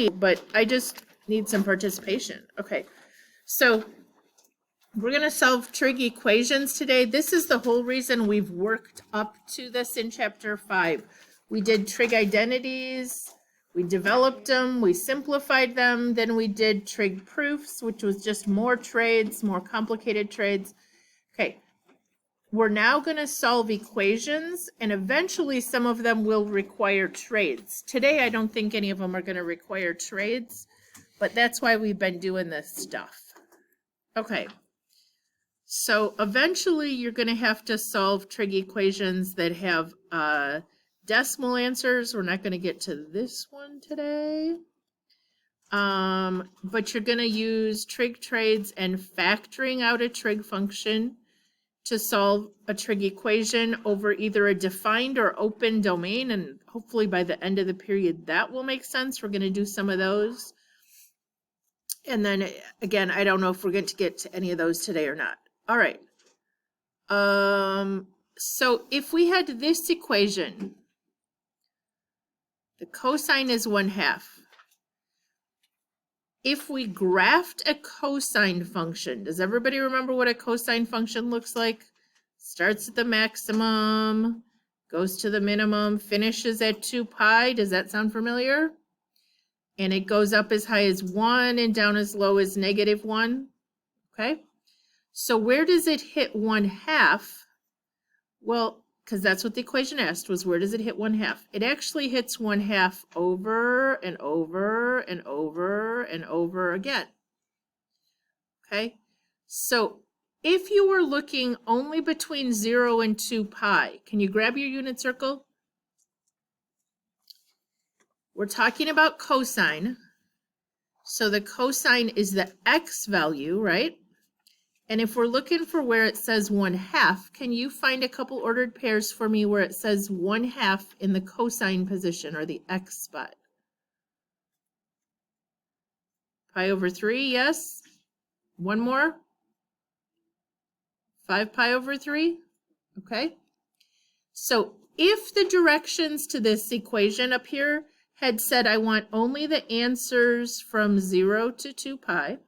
but I just need some participation. Okay, so we're going to solve trig equations today. This is the whole reason we've worked up to this in chapter 5. We did trig identities, we developed them, we simplified them, then we did trig proofs, which was just more trades, more complicated trades. Okay, we're now going to solve equations, and eventually some of them will require trades. Today, I don't think any of them are going to require trades, but that's why we've been doing this stuff. Okay, so eventually you're going to have to solve trig equations that have decimal answers. We're not going to get to this one today, but you're going to use trig trades and factoring out a trig function to solve a trig equation over either a defined or open domain, and hopefully by the end of the period that will make sense. We're going to do some of those. And then again, I don't know if we're going to get to any of those today or not. All right. So if we had this equation, the cosine is 1/2. If we graphed a cosine function, does everybody remember what a cosine function looks like? Starts at the maximum, goes to the minimum, finishes at 2 pi. Does that sound familiar? And it goes up as high as 1 and down as low as -1. Okay? So where does it hit 1/2? Well, because that's what the equation asked, was where does it hit 1/2? It actually hits 1/2 over and over and over and over again. Okay, so if you were looking only between 0 and 2 pi, can you grab your unit circle? We're talking about cosine. So the cosine is the x value, right? And if we're looking for where it says 1/2, can you find a couple ordered pairs for me where it says 1/2 in the cosine position or the x spot? Pi over 3, yes. One more. 5 pi over 3. Okay. So if the directions to this equation up here had said I want only the answers from 0 to 2 pi,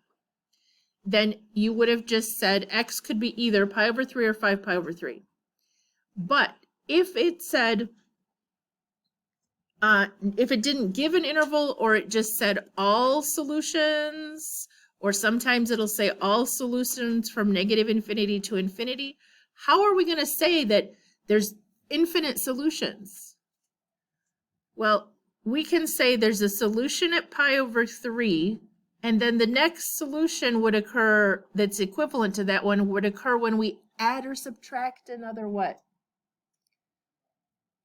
then you would have just said x could be either pi over 3 or 5 pi over 3. But if it said, if it didn't give an interval, or it just said all solutions, or sometimes it'll say all solutions from -infinity to infinity, how are we going to say that there's infinite solutions? Well, we can say there's a solution at pi over 3, and then the next solution would occur that's equivalent to that one would occur when we add or subtract another what?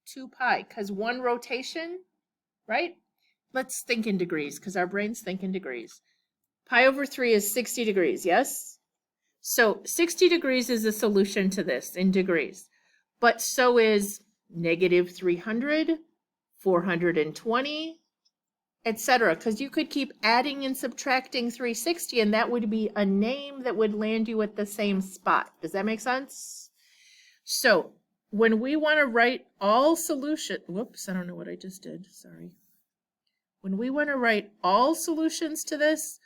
2 pi, because one rotation, right? Let's think in degrees, because our brains think in degrees. Pi over 3 is 60 degrees, yes? So 60 degrees is a solution to this in degrees. But so is -300, 420, etc., because you could keep adding and subtracting 360, and that would be a name that would land you at the same spot. Does that make sense? So when we want to write all solutions, whoops, I don't know what I just did, sorry. When we want to write all solutions to this,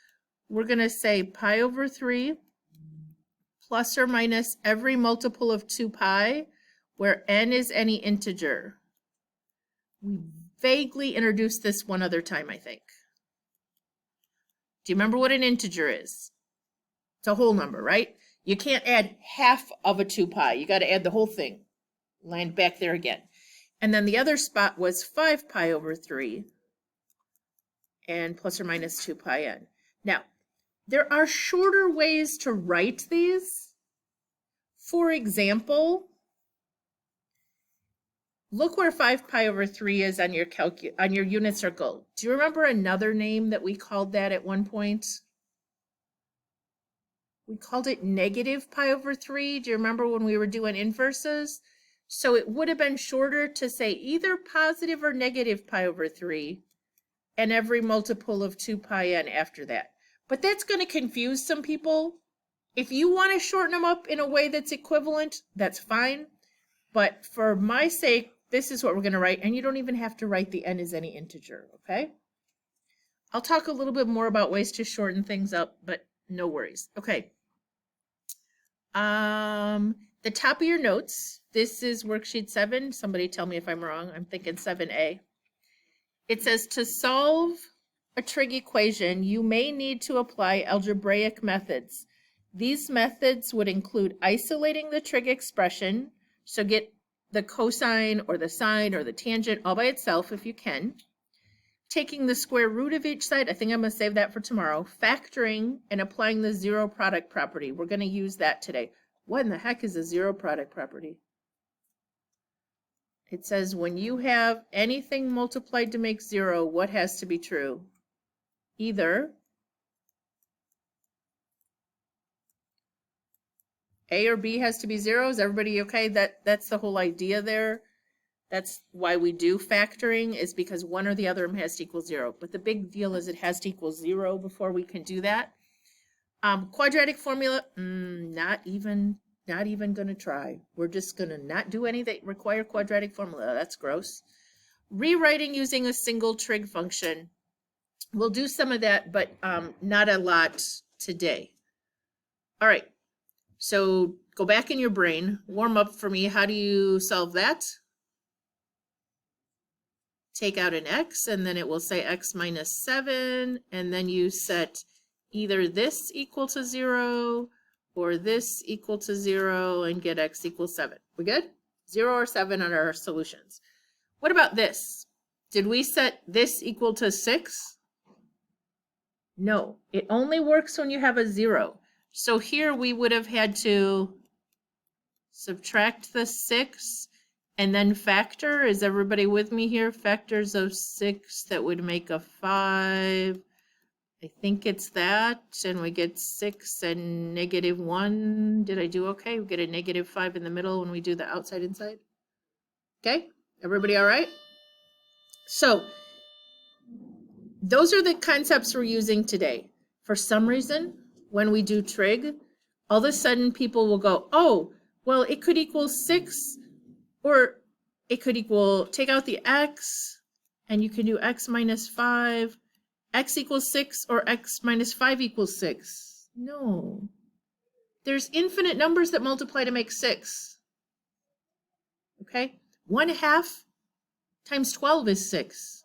we're going to say pi over 3 plus or minus every multiple of 2 pi, where n is any integer. We vaguely introduced this one other time, I think. Do you remember what an integer is? It's a whole number, right? You can't add half of a 2 pi. You got to add the whole thing. Land back there again. And then the other spot was 5 pi over 3 and plus or minus 2 pi n. Now, there are shorter ways to write these. For example, look where 5 pi over 3 is on your unit circle. Do you remember another name that we called that at one point? We called it -pi over 3. Do you remember when we were doing inverses? So it would have been shorter to say either positive or -pi over 3 and every multiple of 2 pi n after that. But that's going to confuse some people. If you want to shorten them up in a way that's equivalent, that's fine. But for my sake, this is what we're going to write, and you don't even have to write the n as any integer, okay? I'll talk a little bit more about ways to shorten things up, but no worries. Okay. The top of your notes, this is worksheet 7. Somebody tell me if I'm wrong. I'm thinking 7A. It says to solve a trig equation, you may need to apply algebraic methods. These methods would include isolating the trig expression, so get the cosine or the sine or the tangent all by itself if you can. Taking the square root of each side, I think I'm going to save that for tomorrow. Factoring and applying the zero product property. We're going to use that today. What in the heck is a zero product property? It says when you have anything multiplied to make 0, what has to be true? Either A or B has to be 0. Is everybody okay? That's the whole idea there. That's why we do factoring, is because one or the other of them has to equal 0. But the big deal is it has to equal 0 before we can do that. Quadratic formula, not even going to try. We're just going to not do any that require quadratic formula. That's gross. Rewriting using a single trig function. We'll do some of that, but not a lot today. All right. So go back in your brain. Warm up for me. How do you solve that? Take out an x, and then it will say x minus 7, and then you set either this equal to 0 or this equal to 0 and get x equals 7. We good? 0 or 7 are our solutions. What about this? Did we set this equal to 6? No, it only works when you have a 0. So here we would have had to subtract the 6 and then factor. Is everybody with me here? Factors of 6, that would make a 5. I think it's that, and we get 6 and -1. Did I do okay? We get a -5 in the middle when we do the outside inside. Okay, everybody all right? So those are the concepts we're using today. For some reason, when we do trig, all of a sudden people will go, oh, well, it could equal 6, or it could equal, take out the x, and you can do x minus 5. X equals 6 or x minus 5 equals 6. No. There's infinite numbers that multiply to make 6. Okay? 1/2 times 12 is 6.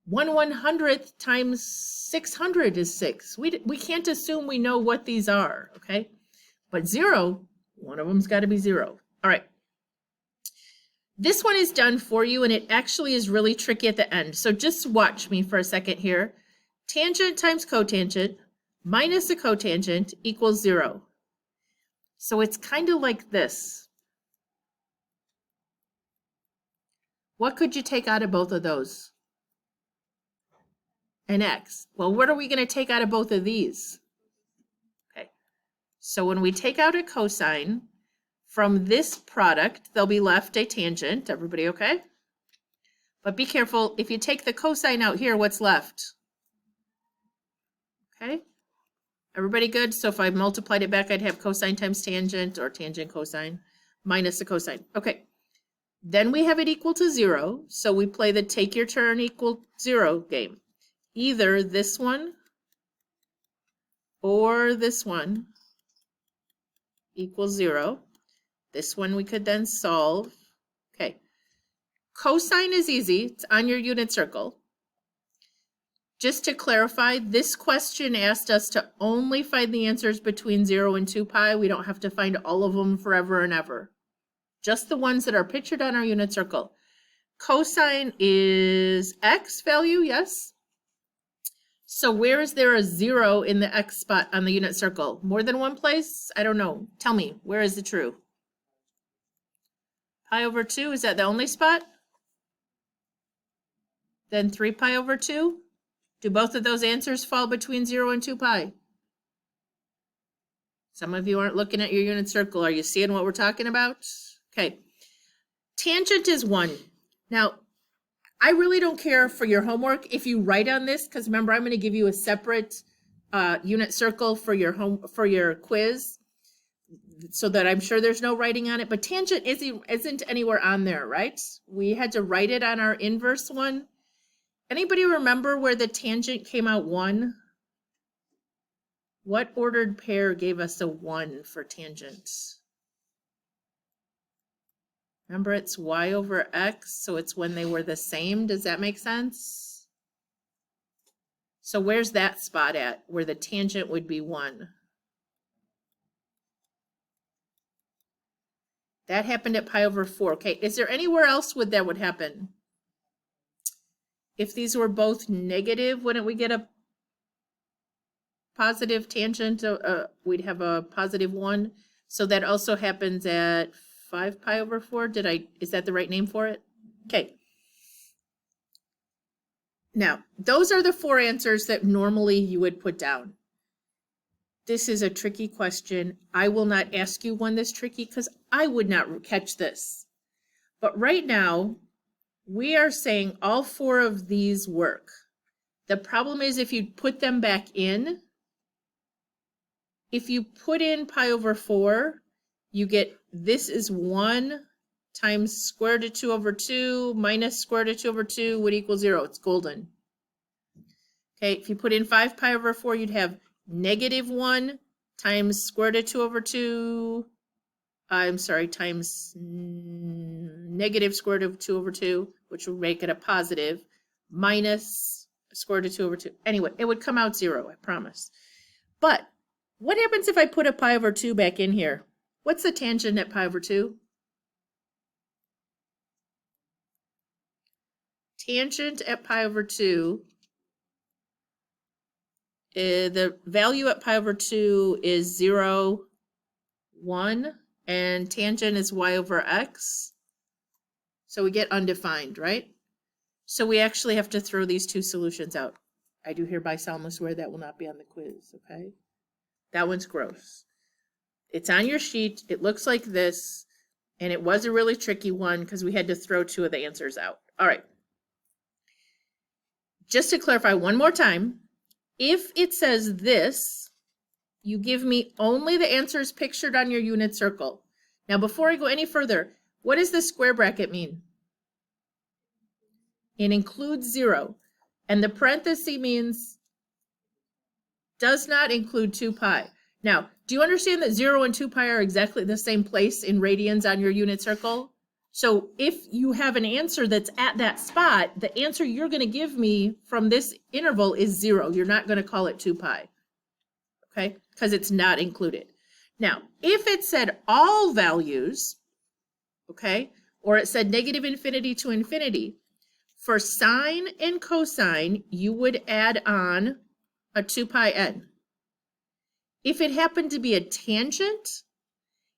1/100th times 600 is 6. We can't assume we know what these are, okay? But 0, one of them's got to be 0. All right. This one is done for you, and it actually is really tricky at the end. So just watch me for a second here. Tangent times cotangent minus a cotangent equals 0. So it's kind of like this. What could you take out of both of those? An x. Well, what are we going to take out of both of these? Okay. So when we take out a cosine, from this product, there'll be left a tangent. Everybody okay? But be careful. If you take the cosine out here, what's left? Okay. Everybody good? So if I multiplied it back, I'd have cosine times tangent, or tangent cosine minus the cosine. Okay. Then we have it equal to 0. So we play the take your turn equal 0 game. Either this one or this one equals 0. This one we could then solve. Okay. Cosine is easy. It's on your unit circle. Just to clarify, this question asked us to only find the answers between 0 and 2 pi. We don't have to find all of them forever and ever. Just the ones that are pictured on our unit circle. Cosine is x value, yes? So where is there a 0 in the x spot on the unit circle? More than one place? I don't know. Tell me, where is it true? Pi over 2, is that the only spot? Then 3 pi over 2? Do both of those answers fall between 0 and 2 pi? Some of you aren't looking at your unit circle. Are you seeing what we're talking about? Okay. Tangent is 1. Now, I really don't care for your homework if you write on this, because remember, I'm going to give you a separate unit circle for your quiz, so that I'm sure there's no writing on it. But tangent isn't anywhere on there, right? We had to write it on our inverse one. Anybody remember where the tangent came out 1? What ordered pair gave us a 1 for tangents? Remember, it's y over x, so it's when they were the same. Does that make sense? So where's that spot at, where the tangent would be 1? That happened at pi over 4. Okay, is there anywhere else that would happen? If these were both negative, wouldn't we get a positive tangent? We'd have a positive 1. So that also happens at 5 pi over 4. Is that the right name for it? Okay. Now, those are the 4 answers that normally you would put down. This is a tricky question. I will not ask you one that's tricky because I would not catch this. But right now, we are saying all 4 of these work. The problem is if you put them back in, if you put in pi over 4, you get this is 1 times square root of 2 over 2 minus square root of 2 over 2 would equal 0. It's golden. Okay, if you put in 5 pi over 4, you'd have negative 1 times square root of 2 over 2. Times negative square root of 2 over 2, which would make it a positive, minus square root of 2 over 2. Anyway, it would come out 0, I promise. But what happens if I put a pi over 2 back in here? What's the tangent at pi over 2? Tangent at pi over 2, the value at pi over 2 is 0, 1, and tangent is y over x. So we get undefined, right? So we actually have to throw these 2 solutions out. I do hereby solemnly swear that will not be on the quiz, okay? That one's gross. It's on your sheet. It looks like this, and it was a really tricky one because we had to throw 2 of the answers out. All right. Just to clarify one more time, if it says this, you give me only the answers pictured on your unit circle. Now, before I go any further, what does the square bracket mean? It includes 0. And the parenthesis means does not include 2 pi. Now, do you understand that 0 and 2 pi are exactly the same place in radians on your unit circle? So if you have an answer that's at that spot, the answer you're going to give me from this interval is 0. You're not going to call it 2 pi, okay? Because it's not included. Now, if it said all values, okay, or it said negative infinity to infinity, for sine and cosine, you would add on a 2 pi n. If it happened to be a tangent,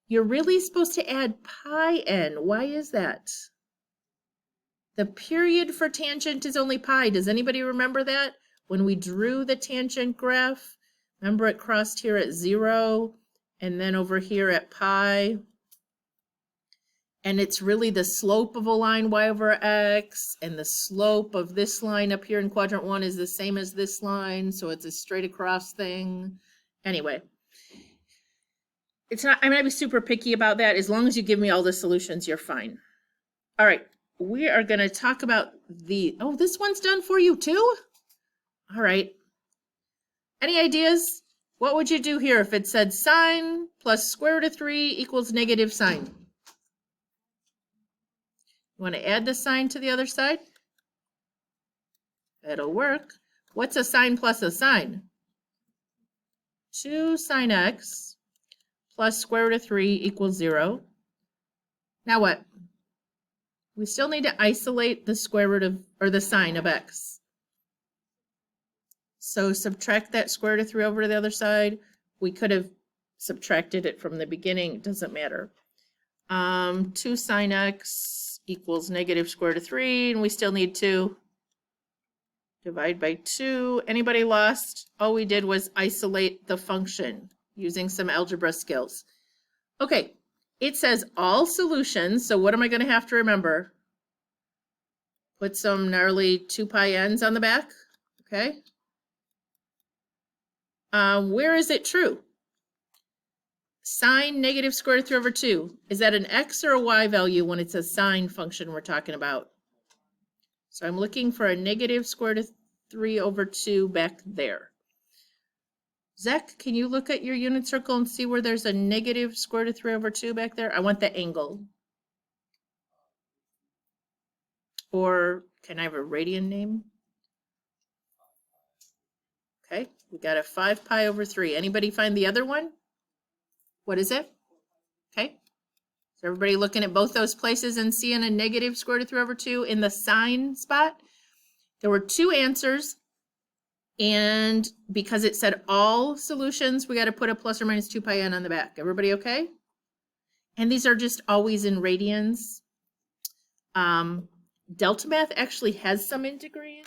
you're really supposed to add pi n. Why is that? The period for tangent is only pi. Does anybody remember that? When we drew the tangent graph, remember it crossed here at 0 and then over here at pi. And it's really the slope of a line y over x, and the slope of this line up here in quadrant 1 is the same as this line, so it's a straight across thing. Anyway, it's not, I'm going to be super picky about that. As long as you give me all the solutions, you're fine. All right, we are going to talk about oh, this one's done for you too? All right. Any ideas? What would you do here if it said sine plus square root of 3 equals negative sine? You want to add the sine to the other side? That'll work. What's a sine plus a sine? 2 sine x plus square root of 3 equals 0. Now what? We still need to isolate the square root of, or the sine of x. So subtract that square root of 3 over to the other side. We could have subtracted it from the beginning. It doesn't matter. 2 sine x equals negative square root of 3, and we still need to divide by 2. Anybody lost? All we did was isolate the function using some algebra skills. Okay, it says all solutions, so what am I going to have to remember? Put some gnarly 2 pi n's on the back, okay? Where is it true? Sine negative square root of 3 over 2. Is that an x or a y value when it's a sine function we're talking about? So I'm looking for a negative square root of 3 over 2 back there. Zach, can you look at your unit circle and see where there's a negative square root of 3 over 2 back there? I want the angle. Or can I have a radian name? Okay, we got a 5 pi over 3. Anybody find the other one? What is it? Okay. So everybody looking at both those places and seeing a negative square root of 3 over 2 in the sign spot? There were two answers. And because it said all solutions, we got to put a plus or minus 2 pi n on the back. Everybody okay? And these are just always in radians. Delta math actually has some in degrees,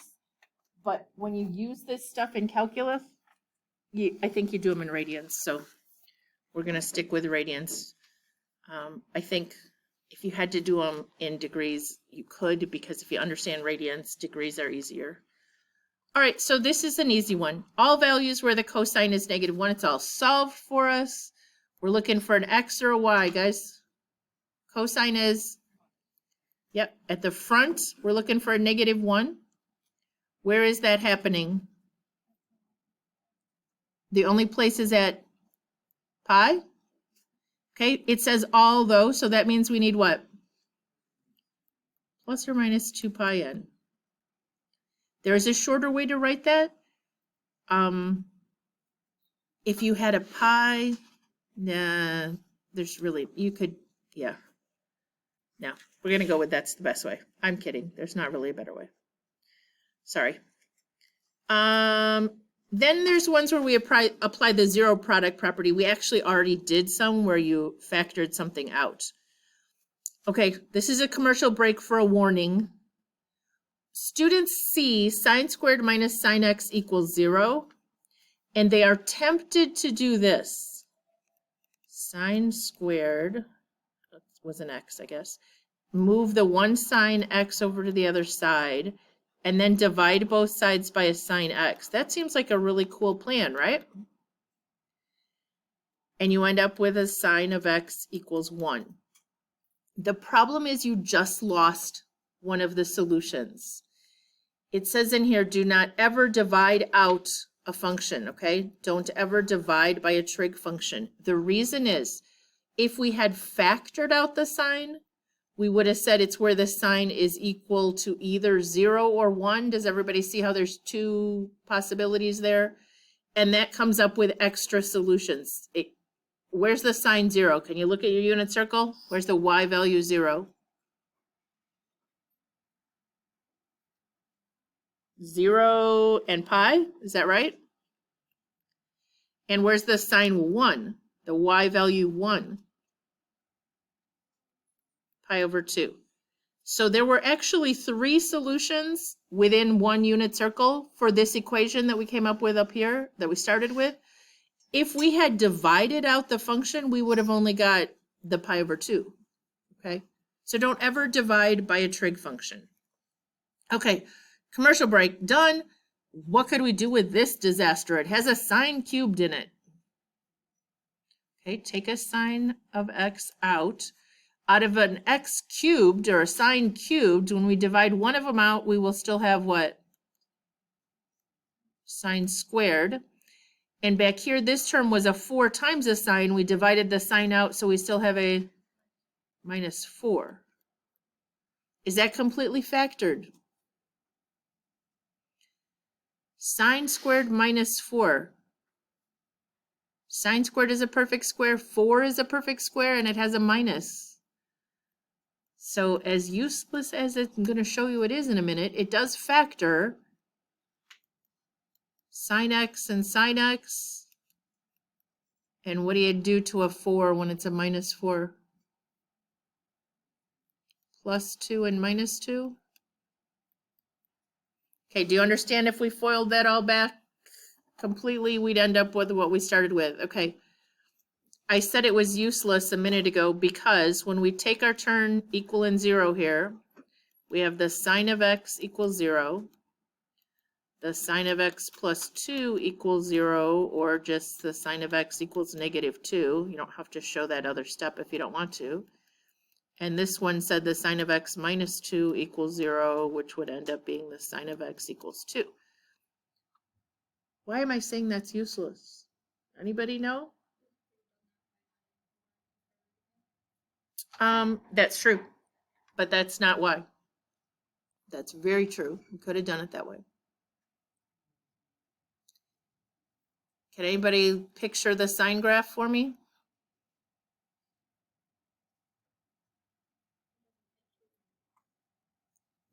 but when you use this stuff in calculus, I think you do them in radians. So we're going to stick with radians. I think if you had to do them in degrees, you could, because if you understand radians, degrees are easier. All right, so this is an easy one. All values where the cosine is -1, it's all solved for us. We're looking for an x or a y, guys. Cosine is, yep, at the front, we're looking for a -1. Where is that happening? The only place is at pi. Okay, it says all though, so that means we need what? Plus or minus 2 pi n. There is a shorter way to write that. If you had a pi, nah, there's really, you could, yeah. No, we're going to go with that's the best way. I'm kidding. There's not really a better way. Sorry. Then there's ones where we apply the zero product property. We actually already did some where you factored something out. Okay, this is a commercial break for a warning. Students see sine squared minus sine x equals 0, and they are tempted to do this. Sine squared, that was an x, I guess. Move the one sine x over to the other side, and then divide both sides by a sine x. That seems like a really cool plan, right? And you end up with a sine of x equals 1. The problem is you just lost one of the solutions. It says in here, do not ever divide out a function, okay? Don't ever divide by a trig function. The reason is, if we had factored out the sign, we would have said it's where the sign is equal to either 0 or 1. Does everybody see how there's two possibilities there? And that comes up with extra solutions. Where's the sign 0? Can you look at your unit circle? Where's the y value 0? 0 and pi, is that right? And where's the sign 1? The y value 1? Pi over 2. So there were actually 3 solutions within one unit circle for this equation that we came up with up here, that we started with. If we had divided out the function, we would have only got the pi over 2, okay? So don't ever divide by a trig function. Okay, commercial break, done. What could we do with this disaster? It has a sine cubed in it. Okay, take a sine of x out. Out of an x cubed or a sine cubed, when we divide one of them out, we will still have what? Sine squared. And back here, this term was a 4 times a sine. We divided the sine out, so we still have a minus 4. Is that completely factored? Sine squared minus 4. Sine squared is a perfect square, 4 is a perfect square, and it has a minus. So as useless as I'm going to show you it is in a minute, it does factor sine x and sine x. And what do you do to a 4 when it's a minus 4? Plus 2 and minus 2. Okay, do you understand if we foiled that all back completely, we'd end up with what we started with? Okay. I said it was useless a minute ago because when we take our term equal and 0 here, we have the sine of x equals 0, the sine of x plus 2 equals 0, or just the sine of x equals -2. You don't have to show that other step if you don't want to. And this one said the sine of x minus 2 equals 0, which would end up being the sine of x equals 2. Why am I saying that's useless? Anybody know? That's true, but that's not why. That's very true. We could have done it that way. Can anybody picture the sine graph for me?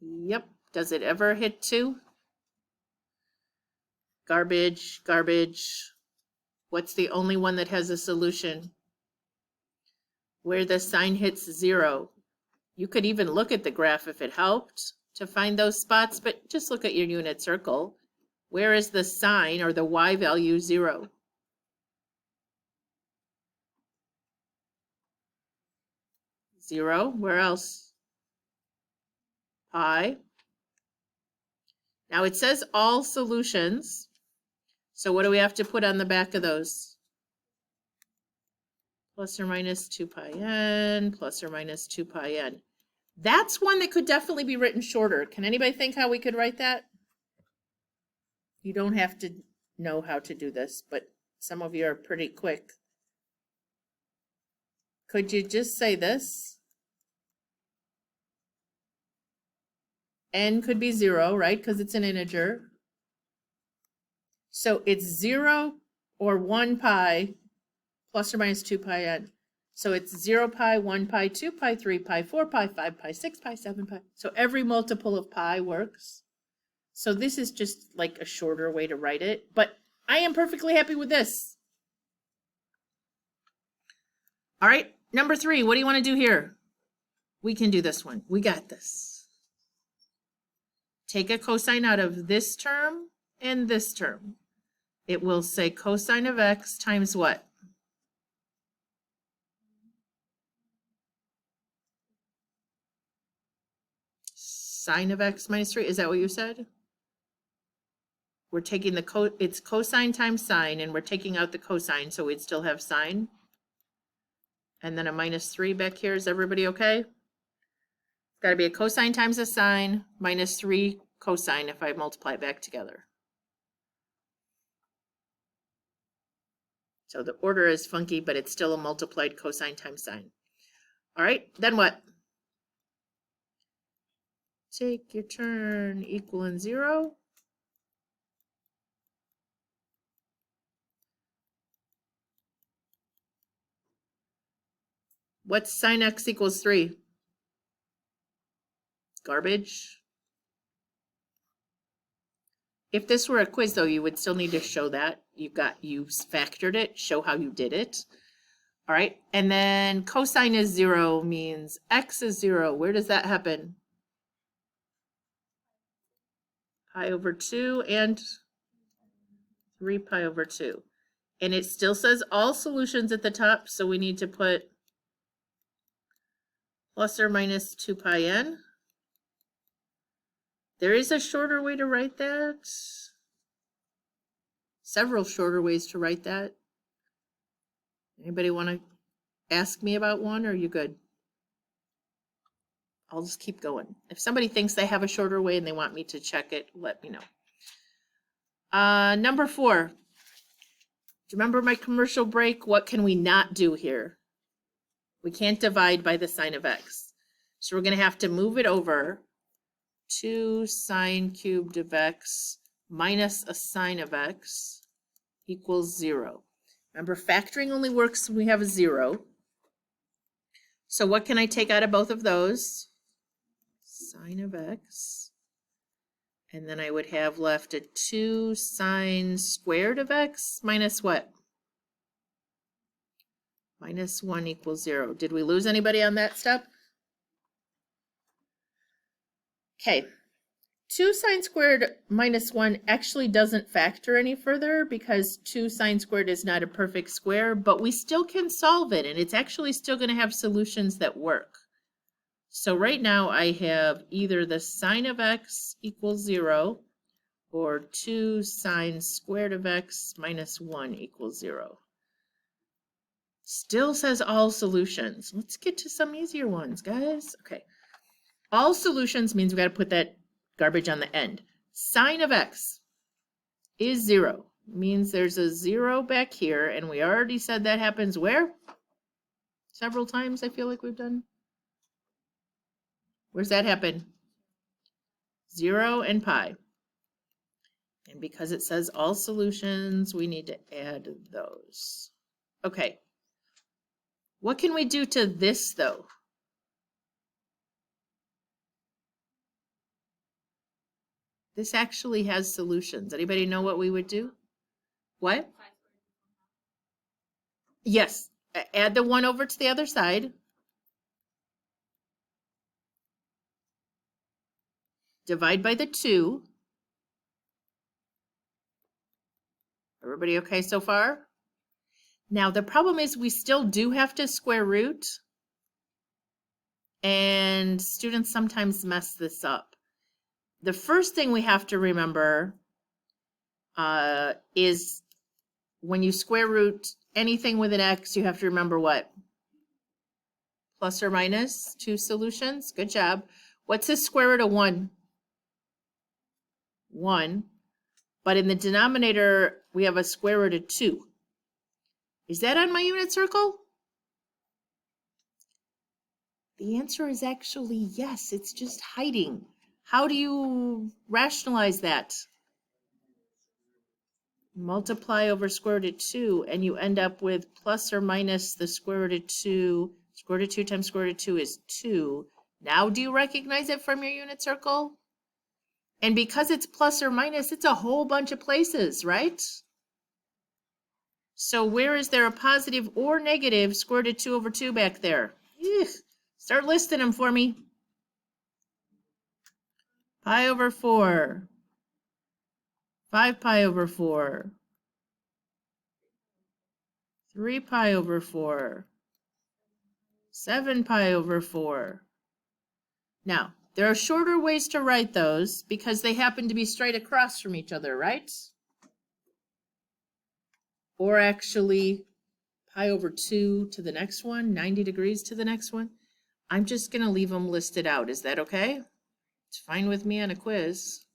Yep. Does it ever hit 2? Garbage, garbage. What's the only one that has a solution? Where the sine hits 0. You could even look at the graph if it helped to find those spots, but just look at your unit circle. Where is the sine or the y value 0? Zero. Where else? Pi. Now it says all solutions. So what do we have to put on the back of those? Plus or minus 2 pi n, plus or minus 2 pi n. That's one that could definitely be written shorter. Can anybody think how we could write that? You don't have to know how to do this, but some of you are pretty quick. Could you just say this? N could be 0, right? Because it's an integer. So it's 0 or 1 pi plus or minus 2 pi n. So it's 0 pi, 1 pi, 2 pi, 3 pi, 4 pi, 5 pi, 6 pi, 7 pi. So every multiple of pi works. So this is just like a shorter way to write it, but I am perfectly happy with this. All right, number 3, what do you want to do here? We can do this one. We got this. Take a cosine out of this term and this term. It will say cosine of x times what? Sine of x minus 3. Is that what you said? We're taking the it's cosine times sine, and we're taking out the cosine, so we'd still have sine. And then a minus 3 back here. Is everybody okay? It's got to be a cosine times a sine minus 3 cosine if I multiply it back together. So the order is funky, but it's still a multiplied cosine times sine. All right, then what? Take your turn equaling 0. What's sine x equals 3? Garbage. If this were a quiz, though, you would still need to show that. You factored it, show how you did it. All right, and then cosine is 0 means x is 0. Where does that happen? Pi over 2 and 3 pi over 2. And it still says all solutions at the top, so we need to put plus or minus 2 pi n. There is a shorter way to write that. Several shorter ways to write that. Anybody want to ask me about one, or are you good? I'll just keep going. If somebody thinks they have a shorter way and they want me to check it, let me know. Number 4. Do you remember my commercial break? What can we not do here? We can't divide by the sine of x. So we're going to have to move it over. 2 sine cubed of x minus a sine of x equals 0. Remember, factoring only works when we have a 0. So what can I take out of both of those? Sine of x. And then I would have left a 2 sine squared of x minus what? Minus 1 equals 0. Did we lose anybody on that step? Okay. 2 sine squared minus 1 actually doesn't factor any further because 2 sine squared is not a perfect square, but we still can solve it, and it's actually still going to have solutions that work. So right now I have either the sine of x equals 0 or 2 sine squared of x minus 1 equals 0. Still says all solutions. Let's get to some easier ones, guys. Okay. All solutions means we got to put that garbage on the end. Sine of x is 0. Means there's a 0 back here, and we already said that happens where? Several times I feel like we've done. Where's that happen? 0 and pi. And because it says all solutions, we need to add those. Okay. What can we do to this, though? This actually has solutions. Anybody know what we would do? What? Yes. Add the 1 over to the other side. Divide by the 2. Everybody okay so far? Now, the problem is we still do have to square root. And students sometimes mess this up. The first thing we have to remember is when you square root anything with an x, you have to remember what? Plus or minus 2 solutions. Good job. What's the square root of 1? 1. But in the denominator, we have a square root of 2. Is that on my unit circle? The answer is actually yes. It's just hiding. How do you rationalize that? Multiply over square root of 2, and you end up with plus or minus the square root of 2. Square root of 2 times square root of 2 is 2. Now, do you recognize it from your unit circle? And because it's plus or minus, it's a whole bunch of places, right? So where is there a positive or negative square root of 2 over 2 back there? Ugh. Start listing them for me. Pi over 4. 5 pi over 4. 3 pi over 4. 7 pi over 4. Now, there are shorter ways to write those because they happen to be straight across from each other, right? Or actually, pi over 2 to the next one, 90 degrees to the next one. I'm just going to leave them listed out. Is that okay? It's fine with me on a quiz.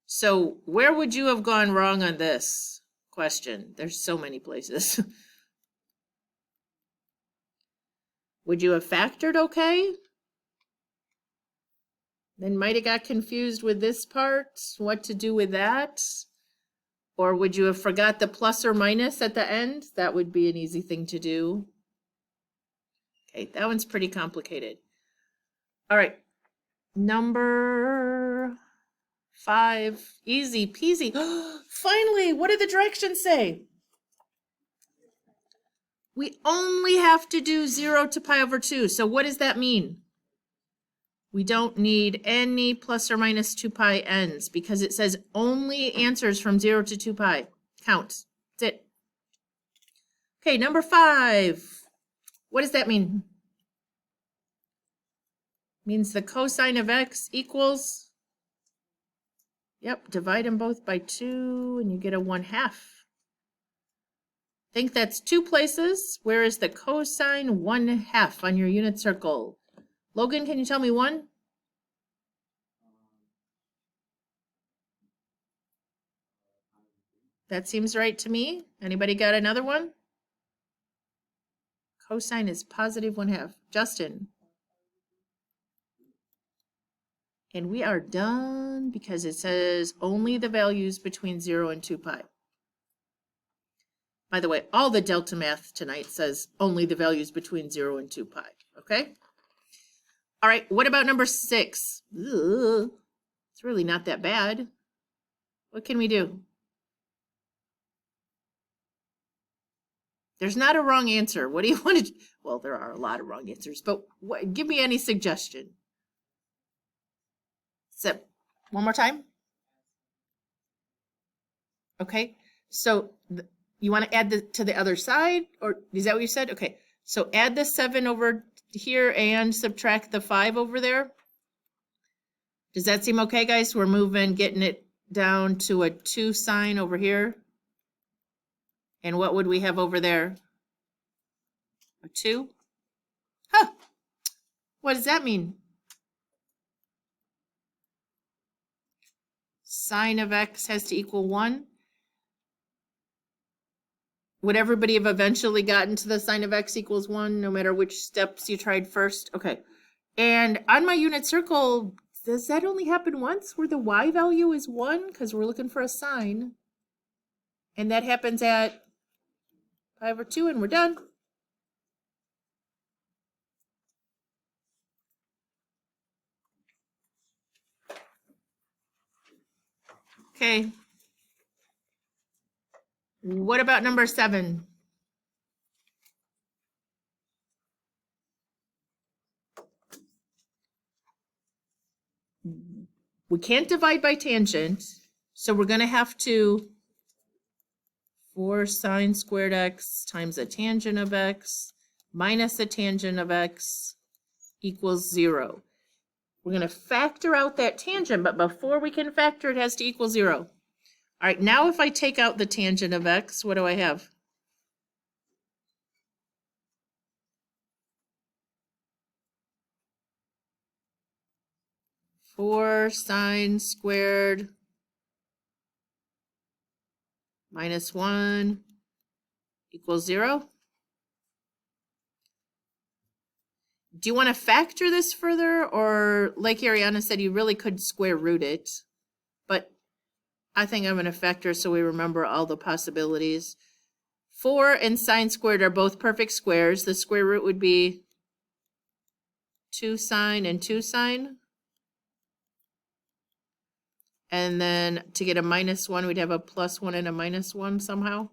So where would you have gone wrong on this question? There's so many places. Would you have factored okay? Then might have got confused with this part, what to do with that? Or would you have forgot the plus or minus at the end? That would be an easy thing to do. Okay, that one's pretty complicated. All right, number 5, easy peasy. Finally, what did the directions say? We only have to do 0 to pi over 2. So what does that mean? We don't need any plus or minus 2 pi n's because it says only answers from 0 to 2 pi. Count. That's it. Okay, number 5. What does that mean? Means the cosine of x equals, yep, divide them both by 2 and you get a 1/2. Think that's 2 places. Where is the cosine 1/2 on your unit circle? Logan, can you tell me one? That seems right to me. Anybody got another one? Cosine is positive 1/2. Justin. And we are done because it says only the values between 0 and 2 pi. By the way, all the delta math tonight says only the values between 0 and 2 pi, okay? All right, what about number 6? Ugh, it's really not that bad. What can we do? There's not a wrong answer. What do you want to do? Well, there are a lot of wrong answers, but give me any suggestion. So, one more time. Okay, so you want to add to the other side, or is that what you said? Okay, so add the 7 over here and subtract the 5 over there. Does that seem okay, guys? We're getting it down to a 2 sign over here. And what would we have over there? A 2? Huh. What does that mean? Sine of x has to equal 1. Would everybody have eventually gotten to the sine of x equals 1, no matter which steps you tried first? Okay. And on my unit circle, does that only happen once where the y value is 1? Because we're looking for a sine. And that happens at pi over 2, and we're done. Okay. What about number 7? We can't divide by tangent, so we're going to have to 4 sine squared x times a tangent of x minus a tangent of x equals 0. We're going to factor out that tangent, but before we can factor, it has to equal 0. All right, now if I take out the tangent of x, what do I have? Four sine squared minus 1 equals 0. Do you want to factor this further, or like Ariana said, you really could square root it? But I think I'm going to factor so we remember all the possibilities. 4 and sine squared are both perfect squares. The square root would be 2 sine and 2 sine. And then to get a minus 1, we'd have a plus 1 and a minus 1 somehow.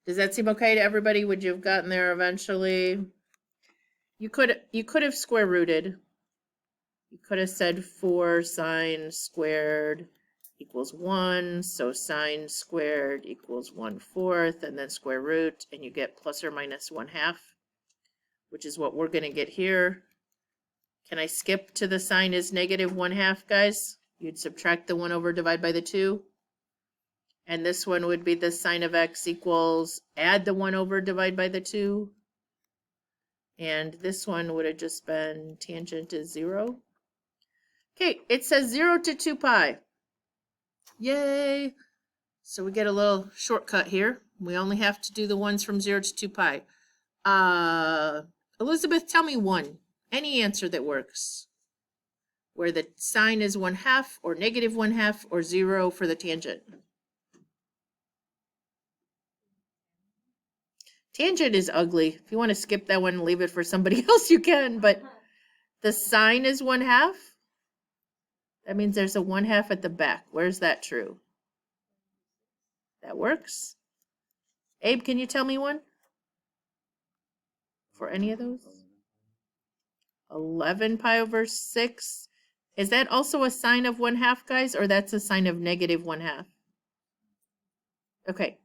Does that seem okay to everybody? Would you have gotten there eventually? You could have square rooted. You could have said 4 sine squared equals 1, so sine squared equals 1/4, and then square root, and you get plus or minus 1/2, which is what we're going to get here. Can I skip to the sine is negative 1/2, guys? You'd subtract the 1 over, divide by the 2. And this one would be the sine of x equals, add the 1 over, divide by the 2. And this one would have just been tangent is 0. Okay, it says 0 to 2 pi. Yay! So we get a little shortcut here. We only have to do the ones from 0 to 2 pi. Elizabeth, tell me one. Any answer that works. Where the sine is 1/2 or negative 1/2 or 0 for the tangent. Tangent is ugly. If you want to skip that one and leave it for somebody else, you can. But the sine is 1/2. That means there's a 1/2 at the back. Where's that true? That works. Abe, can you tell me one? For any of those? 11 pi over 6. Is that also a sine of 1/2, guys? Or that's a sine of negative 1/2? Okay.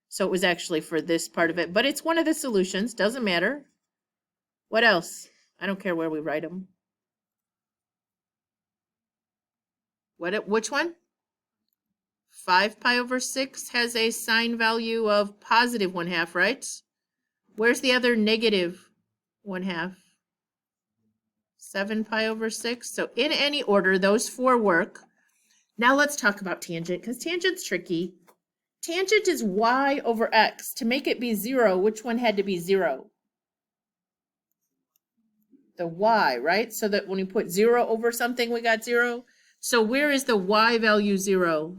So it was actually for this part of it. But it's one of the solutions. Doesn't matter. What else? I don't care where we write them. Which one? 5 pi over 6 has a sine value of positive 1/2, right? Where's the other negative 1/2? 7 pi over 6. So in any order, those 4 work. Now let's talk about tangent, because tangent's tricky. Tangent is y over x. To make it be 0, which one had to be 0? The y, right? So that when we put 0 over something, we got 0. So where is the y value 0?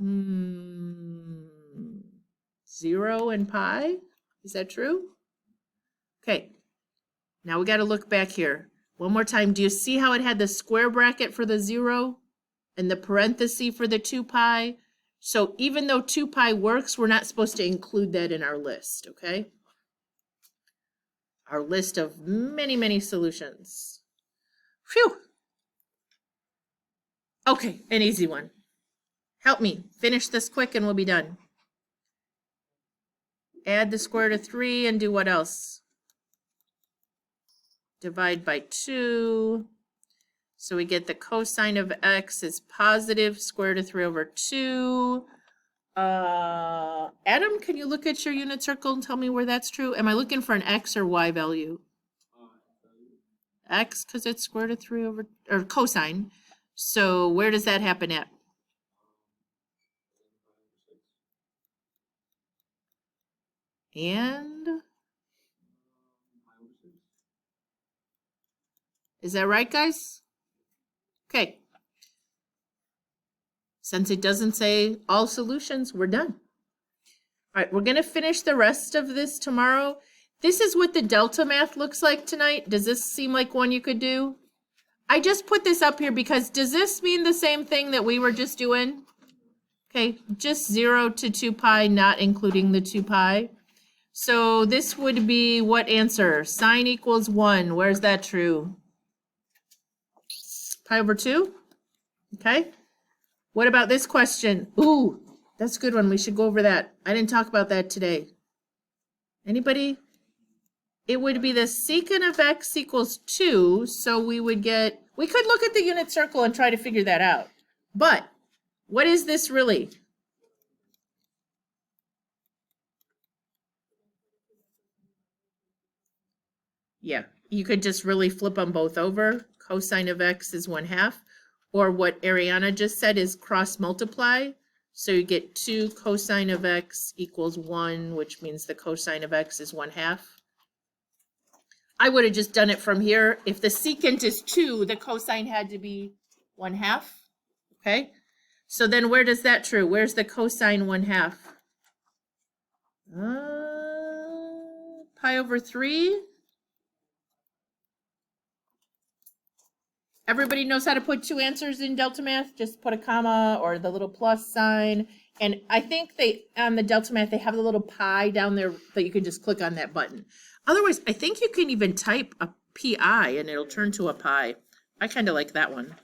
0 and pi? Is that true? Okay. Now we got to look back here. One more time. Do you see how it had the square bracket for the 0 and the parenthesis for the 2 pi? So even though 2 pi works, we're not supposed to include that in our list, okay? Our list of many, many solutions. Phew. Okay, an easy one. Help me. Finish this quick and we'll be done. Add the square root of 3 and do what else? Divide by 2. So we get the cosine of x is positive square root of 3 over 2. Adam, can you look at your unit circle and tell me where that's true? Am I looking for an x or y value? X, because it's square root of 3 over, or cosine. So where does that happen at? And is that right, guys? Okay. Since it doesn't say all solutions, we're done. All right, we're going to finish the rest of this tomorrow. This is what the delta math looks like tonight. Does this seem like one you could do? I just put this up here because does this mean the same thing that we were just doing? Okay, just 0 to 2 pi, not including the 2 pi. So this would be what answer? Sine equals 1. Where's that true? Pi over 2? Okay. What about this question? Ooh, that's a good one. We should go over that. I didn't talk about that today. Anybody? It would be the secant of x equals 2. So we would get, we could look at the unit circle and try to figure that out. But what is this really? Yeah, you could just really flip them both over. Cosine of x is 1/2. Or what Ariana just said is cross multiply. So you get 2 cosine of x equals 1, which means the cosine of x is 1/2. I would have just done it from here. If the secant is 2, the cosine had to be 1/2. Okay, so then where does that true? Where's the cosine 1/2? Pi over 3. Everybody knows how to put two answers in delta math. Just put a comma or the little plus sign. And I think they, on the delta math, they have the little pi down there that you can just click on that button. Otherwise, I think you can even type a pi and it'll turn to a pi. I kind of like that one.